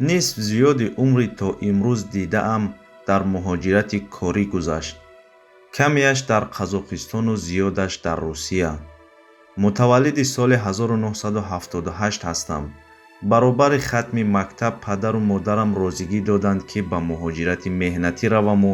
нисф зиёди умри то имрӯз дидаам дар муҳоҷирати корӣ гузашт. Камеаш дар Қазоқистону зиёдаш дар Русия. Мутаваллиди соли 1978 ҳастам. Баробари хатми мактаб падару модарам розигӣ доданд, ки ба муҳоҷирати меҳнатӣ раваму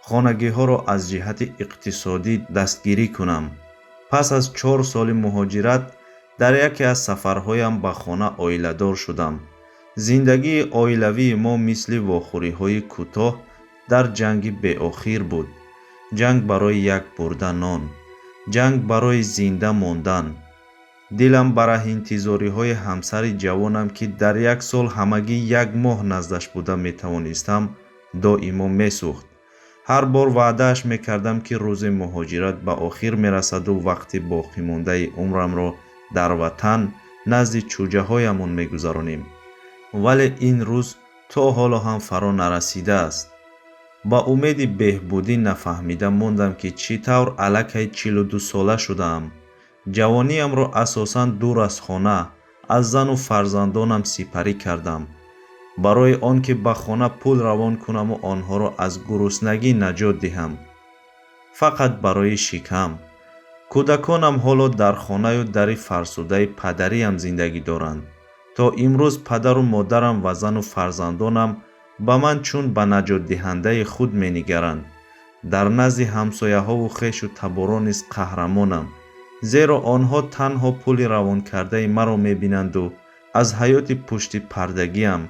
хонагиҳоро аз ҷиҳати иқтисодӣ дастгирӣ кунам. пас аз 4 соли муҳоҷират дар яке аз сафарҳоям ба хона оиладор шудам. зиндагии оилавии мо мисли вохӯриҳои кӯтоҳ дар ҷанги беохир буд. ҷанг барои як бурда нон, ҷанг барои зинда мондан. дилам ба раҳинтизориҳои ҳамсари ҷавонам, ки дар як сол ҳамагӣ як моҳ наздаш буда метавонистам, доимо месӯхт. ҳар бор ваъдааш мекардам, ки рӯзи муҳоҷират ба охир мерасаду вақти боқимондаи умрамро дар ватан назди чӯҷаҳоямон мегузаронем. вале ин рӯз то ҳоло ҳам фаро нарасидааст. ба умеди беҳбудӣ нафаҳмида мондам, ки чӣ тавр аллакай 42 сола шудаам. ҷавониямро асосан дур аз хона, аз зану фарзандонам сипарӣ кардам. барои он ки ба хона пул равон кунаму онҳоро аз гуруснагӣ наҷот диҳам. фақат барои шикам. кӯдаконам ҳоло дар хонаю дари фарсудаи падариам зиндагӣ доранд. то имрӯз падару модарам ва зану фарзандонам ба ман чун ба наҷотдиҳандаи худ менигаранд. дар назди ҳамсояҳову хешу таборон низ қаҳрамонам, зеро онҳо танҳо пули равонкардаи маро мебинанду аз ҳаёти пушти пардагиам,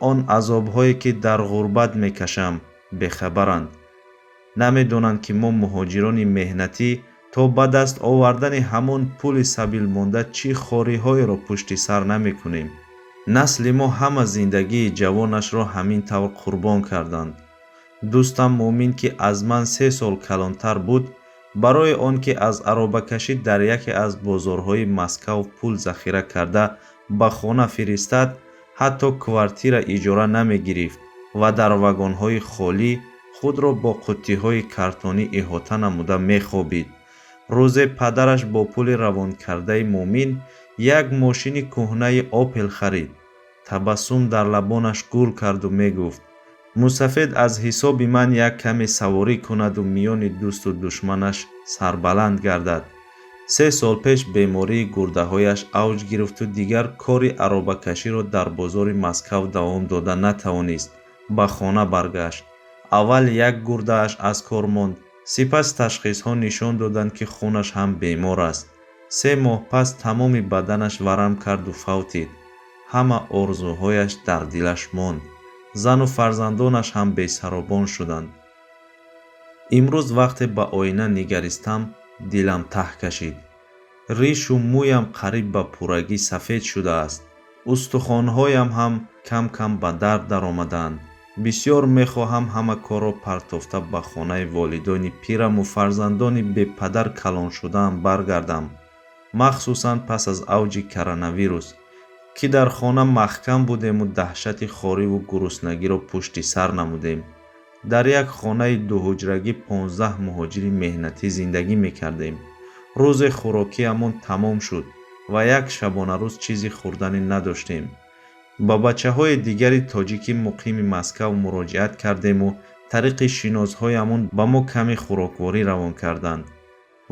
он азобҳое ки дар ғурбат мекашам, бехабаранд. намедонанд, ки мо муҳоҷирони меҳнатӣ то ба даст овардани ҳамон пули сабилмонда чӣ хориҳоеро пушти сар намекунем. насли мо ҳама зиндагии ҷавонашро ҳамин тавр қурбон карданд. дӯстам Муъмин, ки аз ман 3 сол калонтар буд, барои он ки аз аробакашӣ дар яке аз бозорҳои Москав пул захира карда ба хона фиристад, ҳатто квартира иҷора намегирифт ва дар вагонҳои холӣ худро бо қуттиҳои картонӣ иҳота намуда мехобид. рӯзе падараш бо пули равонкардаи Муъмин як мошини кӯҳнаи Opel харид. табассум дар лабонаш гул карду мегуфт: мусафед аз ҳисоби ман як каме саворӣ кунаду миёни дӯсту душманаш сарбаланд гардад. 3 сол пеш бемории гурдаҳояш авҷ гирифту дигар кори аробакаширо дар бозори Москав давом дода натавонист. ба хона баргашт. аввал як гурдааш аз кор монд, сипас ташхисҳо нишон доданд, ки хунаш ҳам бемор аст. 3 моҳ пас тамоми баданаш варам карду фавтид. ҳама орзуҳояш дар дилаш монд. зану фарзандонаш ҳам бесаробон шуданд. имрӯз вақте ба оина нигаристам, дилам таҳ кашид. ришу мӯям қариб ба пуррагӣ сафед шудааст. устухонҳоям ҳам кам кам ба дард даромадаанд. бисёр мехоҳам ҳама корро партофта ба хонаи волидони пираму фарзандони бепадар калон шудаам баргардам, махсусан пас аз авҷи коронавирус, ки дар хона маҳкам будему даҳшати хориву гуруснагиро пушти сар намудем. дар як хонаи дуҳуҷрагӣ 15 муҳоҷири меҳнатӣ зиндагӣ мекардем. рӯзи хӯрокиамон тамом шуд ва як шабонарӯз чизи хӯрданӣ надоштем. ба бачаҳои дигари тоҷики муқими Москав муроҷиат кардему тариқи шиносҳоямон ба мо ками хӯрокворӣ равон карданд.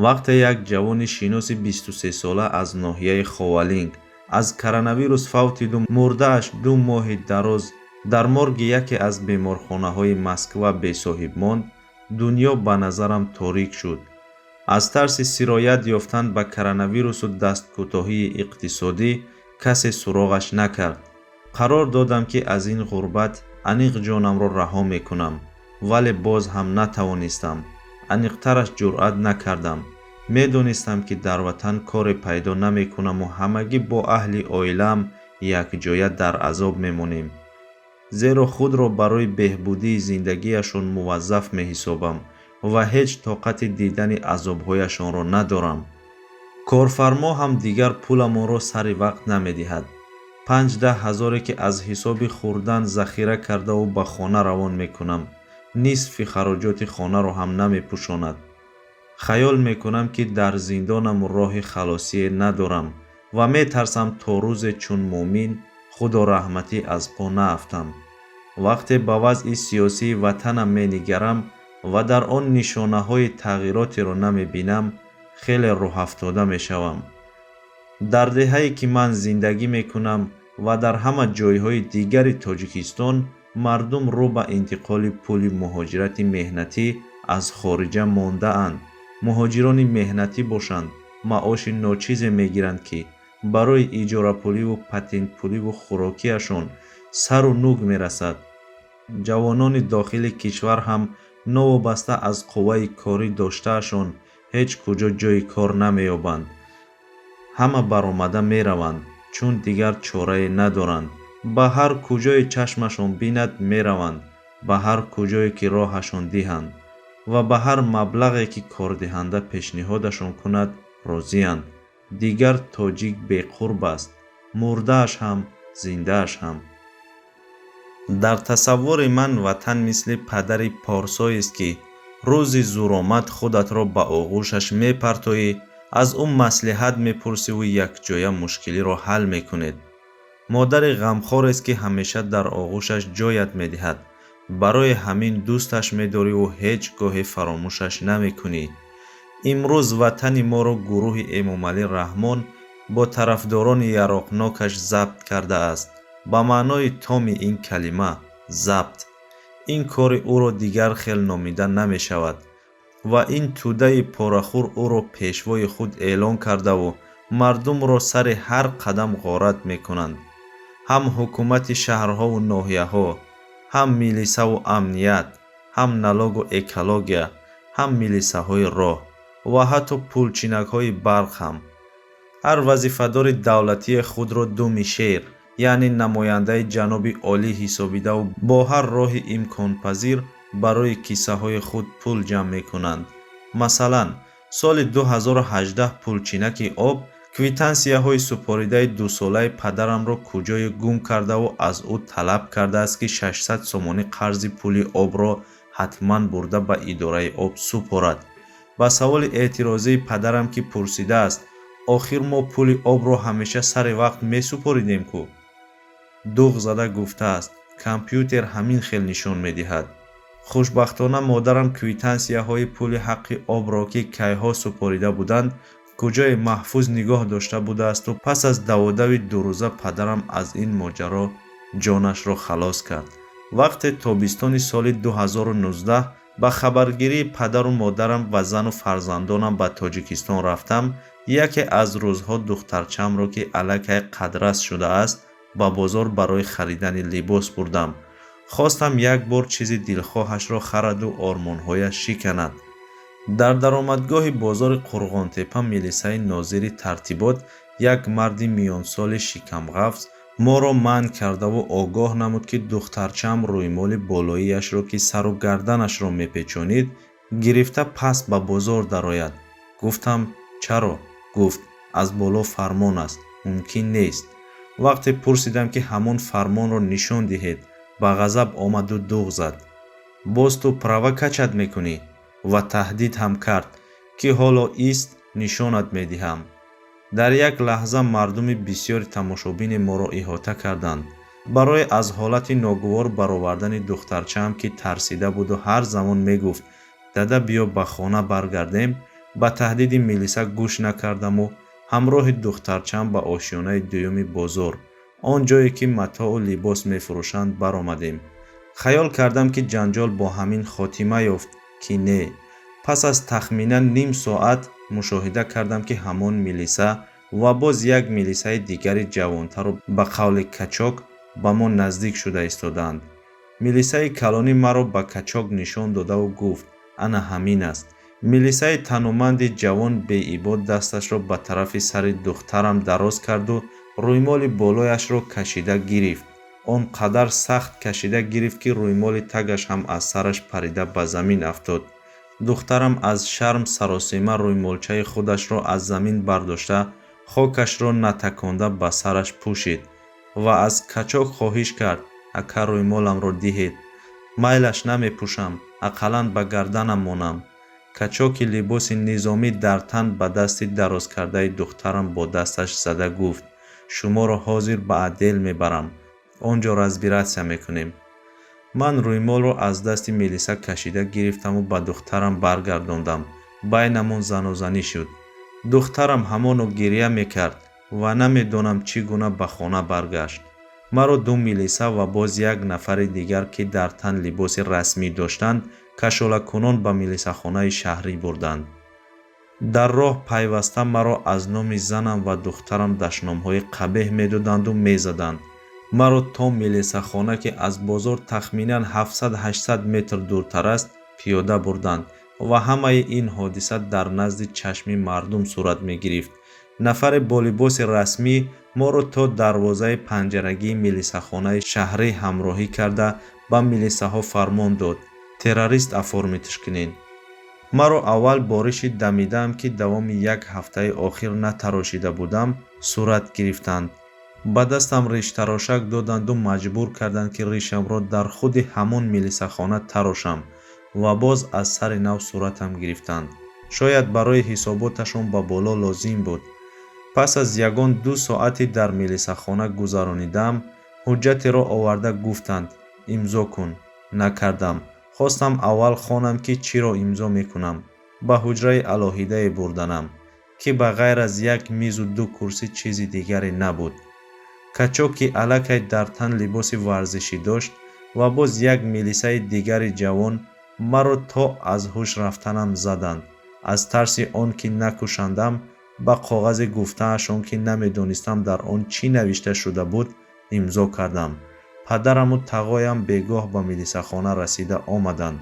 вақте як ҷавони шиноси 23 сола аз ноҳияи Ховалинг аз коронавирус фавтиду мурдааш 2 моҳи дароз дар морги яке аз беморхонаҳои Москва бесоҳиб монд, дунё ба назарам торик шуд. аз тарси сироят ёфтан ба коронавирусу дасткӯтоҳии иқтисодӣ касе суроғаш накард. қарор додам, ки аз ин ғурбат аниқ ҷонамро раҳо мекунам, вале боз ҳам натавонистам. аниқтараш ҷуръат накардам. медонистам, ки дар ватан коре пайдо намекунаму ҳамагӣ бо аҳли оилаам якҷоя дар азоб мемонем. зеро худро барои беҳбудии зиндагиашон муваззаф меҳисобам ва ҳеҷ тоқати дидани азобҳояшонро надорам. корфармо ҳам дигар пуламонро сари вақт намедиҳад. 5-10 ҳазоре ки аз ҳисоби хӯрдан захира кардаву ба хона равон мекунам, нисфи хароҷоти хонаро ҳам намепӯшонад. хаёл мекунам, ки дар зиндонаму роҳи халосие надорам ва метарсам то рӯзе чун Муъмин худо раҳматӣ аз по наафтам. вақте ба вазъи сиёсии ватанам менигарам ва дар он нишонаҳои тағйиротеро намебинам, хеле рӯҳафтода мешавам. дар деҳае ки ман зиндагӣ мекунам ва дар ҳама ҷойҳои дигари Тоҷикистон мардум рӯ ба интиқоли пули муҳоҷирати меҳнатӣ аз хориҷа мондаанд. муҳоҷирони меҳнатӣ бошанд, маоши ночизе мегиранд, ки барои иҷорапуливу патентпуливу хӯрокиашон сару нуг мерасад. ҷавонони дохили кишвар ҳам новобаста аз қувваи корӣ доштаашон ҳеҷ куҷо ҷойи кор намеёбанд. ҳама баромада мераванд, чун дигар чорае надоранд. ба ҳар куҷое чашмашон бинад мераванд, ба ҳар куҷое ки роҳашон диҳанд ва ба ҳар маблағе ки кордиҳанда пешниҳодашон кунад розиянд. дигар тоҷик беқурб аст, мурдааш ҳам, зиндааш ҳам. дар тасаввури ман ватан мисли падари порсоест, ки рӯзи зуромат худатро ба оғӯшаш мепартоӣ, аз ӯ маслиҳат мепурсиву якҷоя мушкилиро ҳал мекунед. модари ғамхорест, ки ҳамеша дар оғӯшаш ҷоят медиҳад. барои ҳамин дӯсташ медориву ҳеҷ гоҳе фаромӯшаш намекунӣ. имрӯз ватани моро гурӯҳи Эмомалӣ Раҳмон бо тарафдорони яроқнокаш забт кардааст. ба маънои томи ин калима забт. ин кори ӯро дигар хел номида намешавад ва ин тӯдаи порахӯр ӯро пешвои худ эълон кардаву мардумро сари ҳар қадам ғорат мекунанд. ҳам ҳукумати шаҳрҳову ноҳияҳо, ҳам милисаву амният, ҳам налогу экология, ҳам милисаҳои роҳ ва ҳатто пулчинакҳои барқ ҳам. ҳар вазифадори давлатие худро думи шер, яъне намояндаи ҷаноби олӣ ҳисобидаву бо ҳар роҳи имконпазир барои киссаҳои худ пул ҷамъ мекунанд. масалан, соли 2018 пулчинаки об квитансияҳои супоридаи дусолаи падарамро куҷое гум кардаву аз ӯ талаб кардааст, ки 600 сомонӣ қарзи пули обро ҳатман бурда ба идораи об супорад. ба саволи эътирозии падарам ки пурсидааст, охир мо пули обро ҳамеша сари вақт месупоридем ку? дуғ зада гуфтааст, компютер ҳамин хел нишон медиҳад. хушбахтона модарам квитансияҳои пули ҳаққи обро, ки кайҳо супорида буданд, куҷое маҳфуз нигоҳ дошта будаасту пас аз даводави дурӯза падарам аз ин моҷаро ҷонашро халос кард. вақте тобистони соли 2019 ба хабаргирии падару модарам ва зану фарзандонам ба Тоҷикистон рафтам, яке аз рӯзҳо духтарчамро, ки аллакай қадрас шудааст, ба бозор барои харидани либос бурдам. хостам як бор чизи дилхоҳашро хараду ормонҳояш шиканад. дар даромадгоҳи бозори Қурғонтепа милисаи нозири тартибот як марди миёнсоли шикамғафз моро манъ кардаву огоҳ намуд, ки духтарчам рӯймоли болоиашро, ки сару гарданашро мепечонид, гирифта паст ба бозор дарояд. гуфтам чаро? гуфт аз боло фармон аст, мумкин нест. вақте пурсидам, ки ҳамон фармонро нишон диҳед, ба ғазаб омаду дуғ зад. боз ту правокачат мекунӣ? ва таҳдид ҳам кард, ки ҳоло ист нишонат медиҳам. дар як лаҳза мардуми бисёри тамошобини моро иҳота карданд. барои аз ҳолати ногувор баровардани духтарчаам, ки тарсида буду ҳар замон мегуфт дада биё ба хона баргардем, ба таҳдиди милиса гӯш накардаму ҳамроҳи духтарчаам ба ошёнаи дуюми бозор, он ҷое ки матоъу либос мефурӯшанд, баромадем. хаёл кардам, ки ҷанҷол бо ҳамин хотима ёфт, ки не. пас аз тахминан ним соат мушоҳида кардам, ки ҳамон милиса ва боз як милисаи дигари ҷавонтару ба қавли качок ба мо наздик шуда истоданд. милисаи калонӣ маро ба качок нишон додаву гуфт, ана ҳамин аст. милисаи танӯманди ҷавон беибод дасташро ба тарафи сари духтарам дароз карду рӯймоли болояшро кашида гирифт. он қадар сахт кашида гирифт, ки рӯймоли тагаш ҳам аз сараш парида ба замин афтод. духтарам аз шарм саросима рӯймолчаи худашро аз замин бардошта, хокашро натаконда ба сараш пӯшид ва аз качок хоҳиш кард, ака рӯймоламро диҳед. майлаш намепӯшам, ақаллан ба гарданам монам. качоки либоси низомӣ дар тан ба дасти дарозкардаи духтарам бо дасташ зада гуфт, шуморо ҳозир ба отдел мебарам. онҷо разбирасия мекунем. ман рӯймолро аз дасти Мелиса кашида гирифтаму ба духтарам баргардондам. байнамон занӯзанӣ шуд. духтарам ҳамоно гирья мекард ва намедонам чӣ гуна ба хона баргашт. маро ду милиса ва боз як нафари дигар ки дар тан либоси расмӣ доштанд кашолакунон ба милисахонаи шаҳрӣ бурданд. дар роҳ пайваста маро аз номи занам ва духтарам дашномҳои қабеҳ медоданду мезаданд. маро то милисахона ки аз бозор тахминан 700-800 метр дуртар аст пиёда бурданд ва ҳамаи ин ҳодиса дар назди чашми мардум сурат мегирифт. нафаре бо либоси расмӣ моро то дарвозаи панҷарагии милисахонаи шаҳрӣ ҳамроҳӣ карда ба милисаҳо фармон дод: террорист оформитш кунен. маро аввал бориши дамидаам ки давоми як ҳафтаи охир натарошида будам сурат гирифтанд. ба дастам риштарошак доданду маҷбур карданд ки ришамро дар худи ҳамон милисахона тарошам ва боз аз сари нав суратам гирифтанд. шояд барои ҳисоботашон ба боло лозим буд. пас аз ягон 2 соати дар милисахона гузаронидаам, ҳуҷҷатеро оварда гуфтанд: имзо кун. накардам. хостам аввал хонам ки чиро имзо мекунам. ба ҳуҷраи алоҳидае бурданам ки ба ғайр аз як мизу 2 курсӣ чизи дигаре набуд. качок ки аллакай дар тан либоси варзишӣ дошт ва боз як милисаи дигари ҷавон маро то аз ҳуш рафтанам заданд. аз тарси он ки накушандам, ба коғази гуфтаашон ки намедонистам дар он чӣ навишта шуда буд, имзо кардам. падараму тағоям бегоҳ ба милисахона расида омаданд.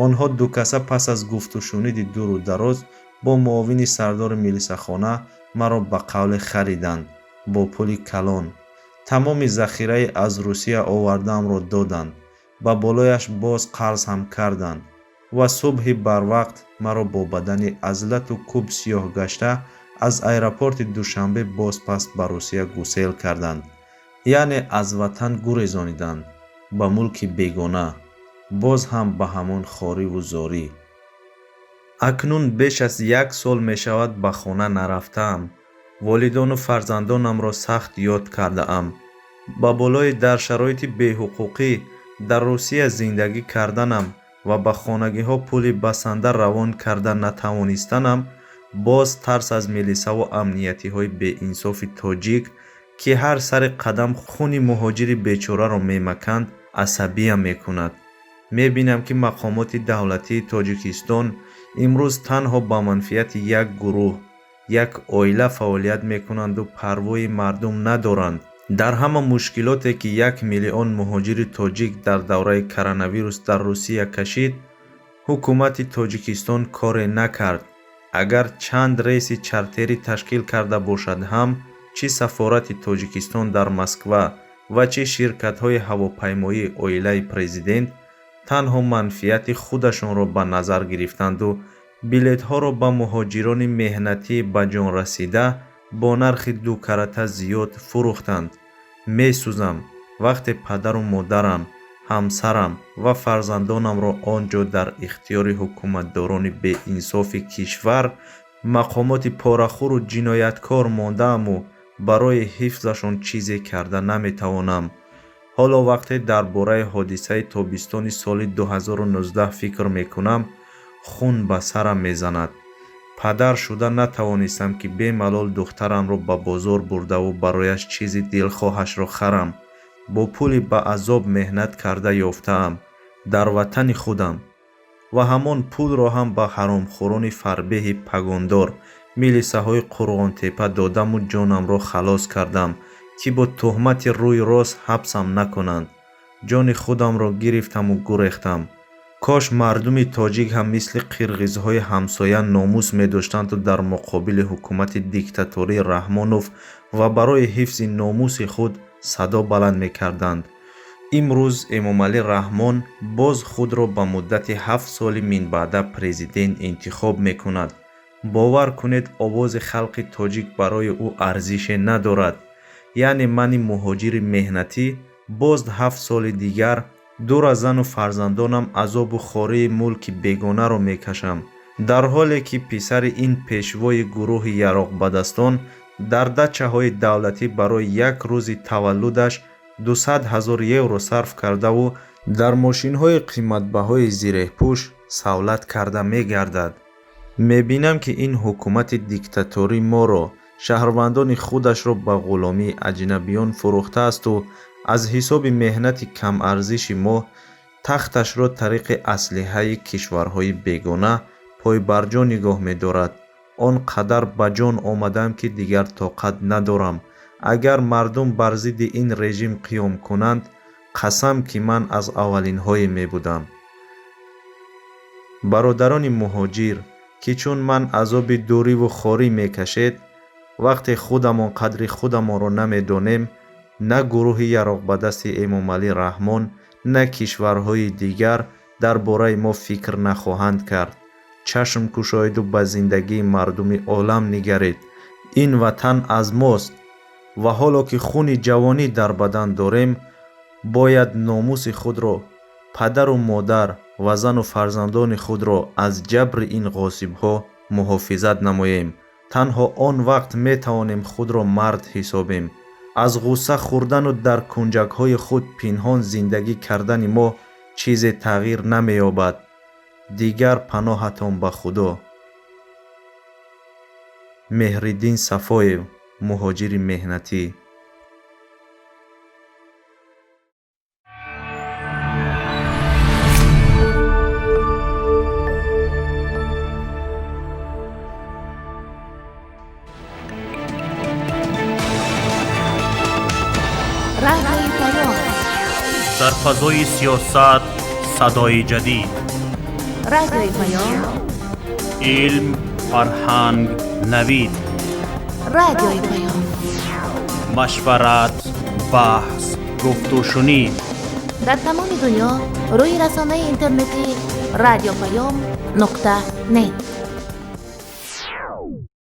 онҳо дукаса пас аз гуфтушуниди дуру дароз бо муовини сардори милисахона маро ба қавле хариданд бо пули калон. тамоми захираи аз Русия овардаамро доданд. ба болояш боз қарз ҳам карданд ва субҳи барвақт маро бо бадани азлату кӯб сиёҳ гашта аз аэропорти Душанбе боз пас ба Русия гусел карданд. яъне аз ватан гурезониданд ба мулки бегона, боз ҳам ба ҳамон хориву зорӣ. акнун беш аз 1 сол мешавад ба хона нарафтаам. волидону фарзандонамро сахт ёд кардаам. ба болои дар шароити беҳуқуқӣ дар Русия зиндагӣ карданам ва ба хонагиҳо пули басанда равон карда натавонистанам, боз тарс аз милисаву амниятиҳои беинсофи тоҷик ки ҳар сари қадам хуни муҳоҷири бечораро мемаканд, асабиям мекунад. мебинам ки мақомоти давлатии Тоҷикистон имрӯз танҳо ба манфиати як гурӯҳ, як оила фаъолият мекунанду парвои мардум надоранд. дар ҳама мушкилоте ки 1 миллион муҳоҷири тоҷик дар давраи коронавирус дар Русия кашид, ҳукумати Тоҷикистон коре накард. агар чанд рейси чартерӣ ташкил карда бошад ҳам, чӣ сафорати Тоҷикистон дар Москва ва чӣ ширкатҳои ҳавопаймоии оилаи президент танҳо манфиати худашонро ба назар гирифтанду билетҳоро ба муҳоҷирони меҳнатӣ ба ҷонрасида бо нархи 2 карата зиёд фурӯхтанд. месӯзам вақте падару модарам, ҳамсарам ва фарзандонамро он ҷо дар ихтиёри ҳукуматдорони беинсофи кишвар, мақомоти порахӯру ҷинояткор мондааму барои ҳифзашон чизе карда наметавонам. ҳоло вақте дар бораи ҳодисаи тобистони соли 2019 фикр мекунам, хун ба сарам мезанад. падар шуда натавонистам ки бемалол духтарамро ба бозор бурдаву барояш чизи дилхоҳашро харам. бо пули ба азоб меҳнат карда ёфтаам дар ватани худам ва ҳамон пулро ҳам ба ҳаромхӯрони фарбеҳи пагондор милисаҳои Қурғонтепа додаму ҷонамро халос кардам ки бо тӯҳмати рӯи рост ҳабсам накунанд. ҷони худамро гирифтаму гурехтам. кош мардуми тоҷик ҳам мисли қирғизҳои ҳамсоя номус медоштанду дар муқобили ҳукумати диктатории Раҳмонов ва барои ҳифзи номуси худ садо баланд мекарданд. имрӯз Эмомалӣ Раҳмон боз худро ба муддати 7 соли минбаъда президент интихоб мекунад. бовар кунед овози халқи тоҷик барои ӯ арзише надорад. яъне мани муҳоҷири меҳнатӣ боз 7 соли дигар дур аз зану фарзандонам азобу хории мулки бегонаро мекашам, дар ҳоле ки писари ин пешвои гурӯҳи яроқбадастон дар дачаҳои давлатӣ барои як рӯзи таваллудаш 200 000 евро сарф кардаву дар мошинҳои қиматбаҳои зиреҳпӯш савлат карда мегардад. мебинам ки ин ҳукумати диктаторӣ моро, шаҳрвандони худашро ба ғуломии аҷнабиён фурӯхтаасту аз ҳисоби меҳнати камарзиши мо тахташро тариқи аслиҳаи кишварҳои бегона пойбарҷо нигоҳ медорад. он қадар ба ҷон омадам ки дигар тоқат надорам. агар мардум бар зидди ин режим қиём кунанд, қасам ки ман аз аввалинҳое мебудам. бародарони муҳоҷир ки чун ман азоби дуриву хорӣ мекашед, вақте худамон қадри худамонро намедонем, на гурӯҳи яроқбадасти эмомалӣ раҳмон, на кишварҳои дигар дар бораи мо фикр нахоҳанд кард. чашм кушоеду ба зиндагии мардуми олам нигаред. ин ватан аз мост ва ҳоло ки хуни ҷавонӣ дар бадан дорем, бояд номуси худро, падару модар ва зану фарзандони худро аз ҷабри ин ғосибҳо муҳофизат намоем. танҳо он вақт метавонем худро мард ҳисобем. аз ғусса хӯрдану дар кунҷакҳои худ пинҳон зиндагӣ кардани мо чизе тағйир намеёбад. дигар паноҳатон ба худо. меҳриддин сафоев, муҳоҷири меҳнатӣ. радиои паём. дар фазои сиёсат садои ҷадид. радиои паём. илм, фарҳанг, навид. радиои паём. машварат, баҳс, гуфтушунид. дар тамоми дунё рӯи расонаи интернетии радиопаём.net